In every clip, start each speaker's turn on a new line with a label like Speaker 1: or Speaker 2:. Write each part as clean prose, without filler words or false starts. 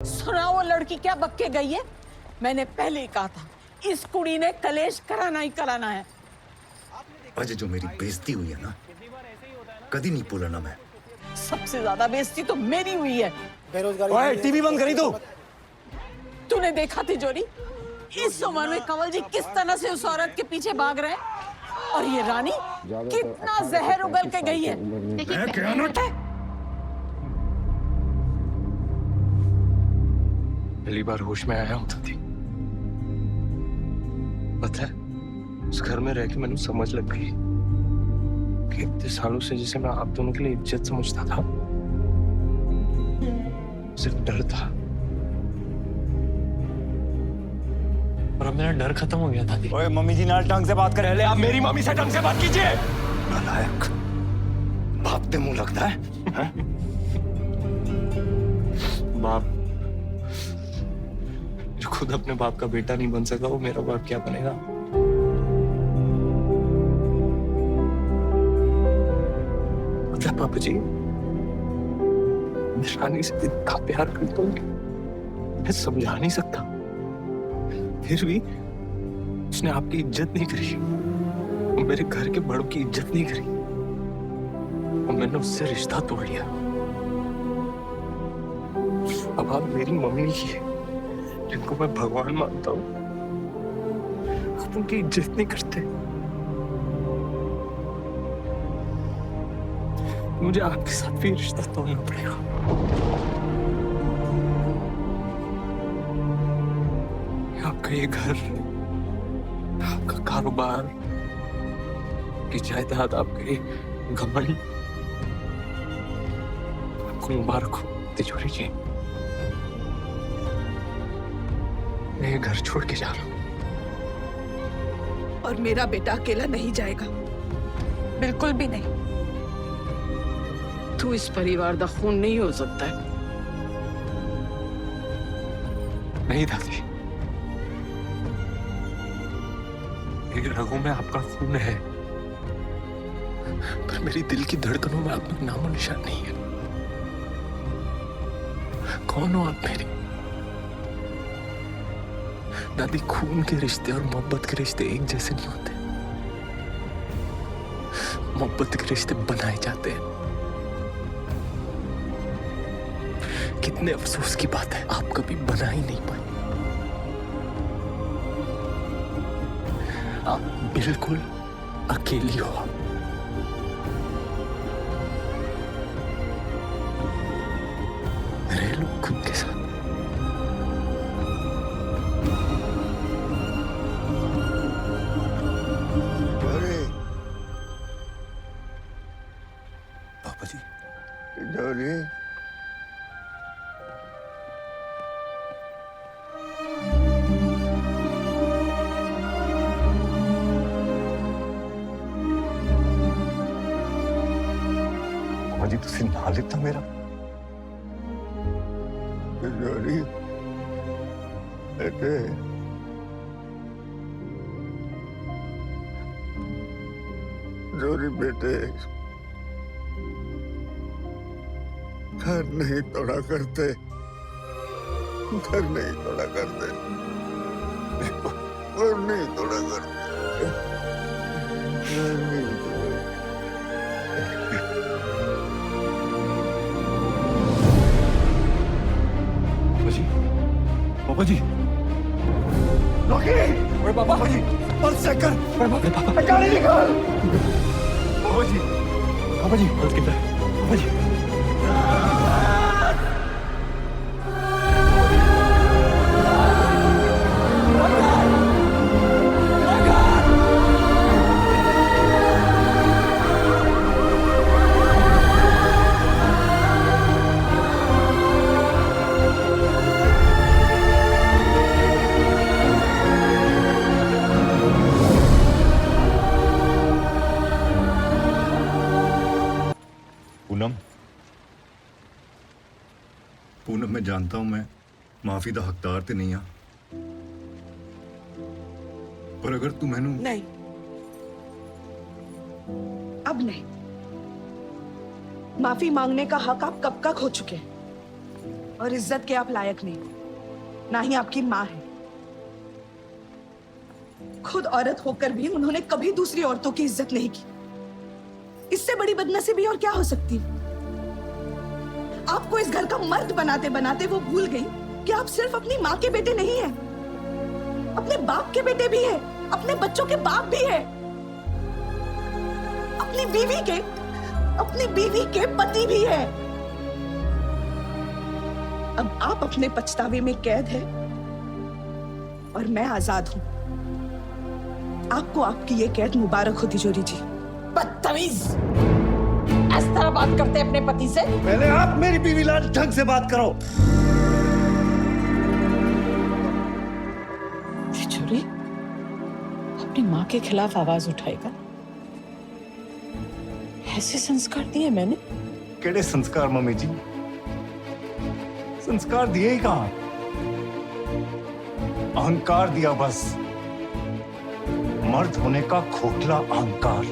Speaker 1: सुना वो लड़की क्या बक के गई है। मैंने पहले ही कहा था इस कुड़ी ने कलेश कराना ही कराना है।
Speaker 2: आज जो मेरी बेइज्जती हुई है ना, कभी नहीं भूलना मैं।
Speaker 1: सबसे ज्यादा बेइज्जती तो मेरी हुई है।
Speaker 3: ओए, टीवी बंद करी तू।
Speaker 1: तूने देखा तिजोरी, इस उम्र में कंवल जी किस तरह से उस औरत के पीछे भाग रहे हैं, और ये रानी कितना जहर उगल के गई है।
Speaker 2: मैं क्या ना
Speaker 4: पहली बार होश में आया होता थी। पता है, उस घर में रह के मैंने समझ लग गई कि इतने सालों से जिसे मैं आप दोनों के लिए इज्जत समझता था, सिर्फ डर था। और अब मेरा डर खत्म हो गया था।
Speaker 3: ओए, मम्मी जी नाल ढंग से बात कर।
Speaker 4: पहले आप मेरी मम्मी से ढंग से बात कीजिए।
Speaker 2: नालायक, बाप पे मुंह लगता है, हाँ?
Speaker 4: बाप जो खुद अपने बाप का बेटा नहीं बन सका, वो मेरा बाप क्या बनेगा? मतलब पापा जी, मैं रानी से इतना प्यार करता हूँ, मैं समझा नहीं सकता। फिर भी उसने आपकी इज्जत नहीं करी, मेरे घर के बड़ों की इज्जत नहीं करी, और मैंने उससे रिश्ता तोड़ लिया। अब आप मेरी मम्मी ही है, जिनको मैं भगवान मानता हूँ, आप उनकी इज्जत नहीं करते। मुझे आपके साथ भी रिश्ता तोड़ना पड़ेगा। आपका ये घर, आपका कारोबार, आपकी जायदाद, आपके घमंड, आपको मुबारक हो तिजोरी जी। मैं ये घर छोड़ के जा रहा हूँ।
Speaker 1: और मेरा बेटा अकेला नहीं जाएगा, बिल्कुल भी नहीं। तू इस परिवार का खून नहीं हो सकता है।
Speaker 4: नहीं दादी, मेरी रगों में आपका खून है, पर मेरी दिल की धड़कनों में आपका नामो निशान नहीं है। कौन हो आप मेरी? दादी, खून के रिश्ते और मोहब्बत के रिश्ते एक जैसे नहीं होते। मोहब्बत के रिश्ते बनाए जाते हैं। कितने अफसोस की बात है, आप कभी बना ही नहीं पाए। आप बिल्कुल अकेली हो। रह लो खुद के साथ।
Speaker 2: पापा जी,
Speaker 5: तिजोरी,
Speaker 2: पापा जी तुसी ना लिता मेरा।
Speaker 5: तिजोरी, बेटे, तिजोरी बेटे, घर नहीं तोड़ा करते, घर नहीं तोड़ा करते, घर नहीं तोड़ा करते, घर नहीं तोड़ा।
Speaker 2: पापा जी, पापा जी,
Speaker 3: रॉकी! ओए पापा जी, बस चेक कर।
Speaker 4: पापा
Speaker 3: गाड़ी निकाल।
Speaker 2: पापा जी, पापा जी, पापा जी। पूनम, पूनम मैं जानता हूं मैं माफी का हकदार तो नहीं हाँ, पर अगर तू मैनू
Speaker 1: नहीं, अब नहीं। माफी मांगने का हक आप कब का खो चुके हैं।
Speaker 6: और इज्जत के आप लायक नहीं, ना ही आपकी माँ है। खुद औरत होकर भी उन्होंने कभी दूसरी औरतों की इज्जत नहीं की। इससे बड़ी बदनसीबी और क्या हो सकती है? आपको इस घर का मर्द बनाते बनाते वो भूल गई कि आप सिर्फ अपनी माँ के बेटे नहीं हैं, अपने बाप के बेटे भी हैं, अपने बच्चों के बाप भी हैं, अपनी बीवी के पति भी हैं। अब आप अपने पछतावे में कैद हैं और मैं आजाद हूं। आपको आपकी ये कैद मुबारक हो तिजोरी जी।
Speaker 1: बदतमीज, इस तरह बात करते अपने पति से?
Speaker 3: पहले आप मेरी बीवी लाल ढंग से बात करो।
Speaker 1: तिजोरी अपनी माँ के खिलाफ आवाज उठाएगा? ऐसे संस्कार दिए मैंने?
Speaker 3: केड़े संस्कार मम्मी जी? संस्कार दिए ही कहां? अहंकार दिया बस, मर्द होने का खोखला अहंकार।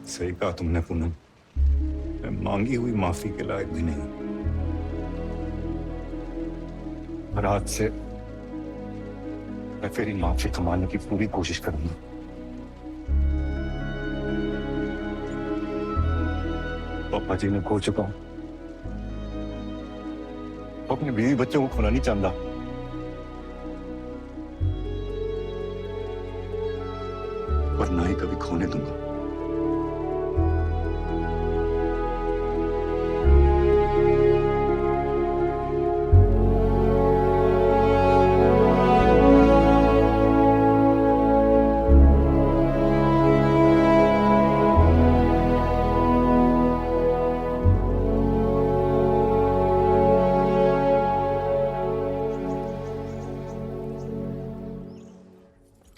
Speaker 3: सही कहा तुमने पूनम, मैं मांगी हुई माफी के लायक भी नहीं। और आज से मैं फिर ही माफी कमाने की पूरी कोशिश करूंगा। पापा जी ने खो चुका हूं, अपने बीवी बच्चों को खोना नहीं चाहता। और ना ही कभी खोने दूंगा।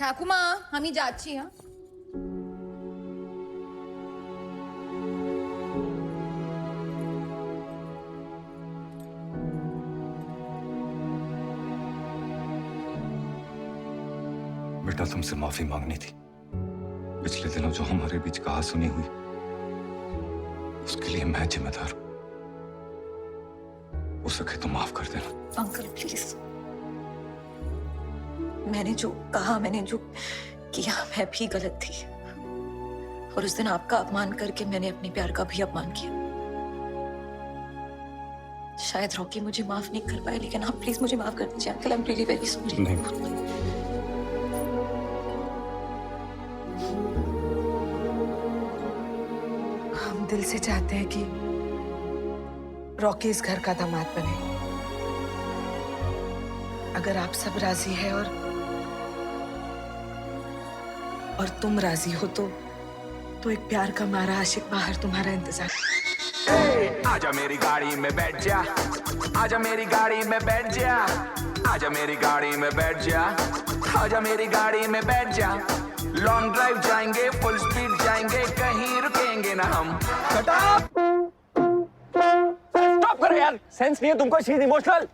Speaker 7: ঠাকুমা আমি যাচ্ছি। হ্যাঁ
Speaker 3: बेटा, तुमसे माफी मांगनी थी। पिछले दिनों जो हमारे बीच कहा सुनी हुई, उसके लिए मैं जिम्मेदार हूं। हो सके तो माफ कर देना।
Speaker 7: अंकल प्लीज, मैंने जो कहा, मैंने जो किया, मैं भी गलत थी। और उस दिन आपका अपमान करके मैंने अपने प्यार का भी अपमान किया। शायद रॉकी मुझे माफ नहीं कर पाए, लेकिन आप प्लीज मुझे माफ कर दीजिए uncle. I am really very sorry.
Speaker 3: नहीं,
Speaker 6: हम दिल से चाहते हैं कि रॉकी इस घर का दामाद बने। अगर आप सब राजी है और तुम राजी हो तो एक प्यार का मारा आशिक बाहर तुम्हारा इंतजार।
Speaker 8: आजा मेरी गाड़ी में बैठ जा, आजा मेरी गाड़ी में बैठ जा, आजा मेरी गाड़ी में बैठ जा, आजा मेरी गाड़ी में बैठ जा। लॉन्ग ड्राइव जाएंगे, फुल स्पीड जाएंगे, कहीं रुकेंगे ना हम।
Speaker 4: स्टॉप करो यार, सेंस नहीं है तुमको, शी इज इमोशनल।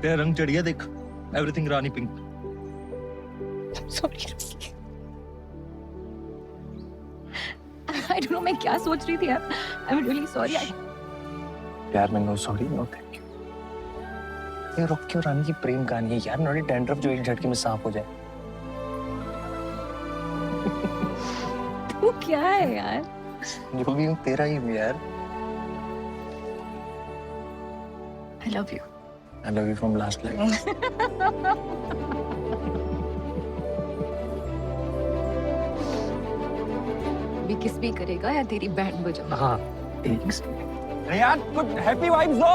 Speaker 3: तेरा रंग चढ़िया देख, everything Rani pink.
Speaker 7: Sorry, I don't know मैं क्या सोच रही थी यार। I am really sorry.
Speaker 4: यार मैं no sorry no thank you. ये रॉकी और रानी की प्रेम कहानी है यार, नॉट ए डैंड्रफ जो एक झटके में साफ हो जाए।
Speaker 7: तू क्या है यार?
Speaker 4: जो भी हूँ तेरा ही हूँ यार।
Speaker 7: I love you.
Speaker 4: I love you from last life.
Speaker 7: भी किस भी करेगा या तेरी बैंड बजाएगा?
Speaker 4: हाँ, यार कुछ हैप्पी वाइब्स दो।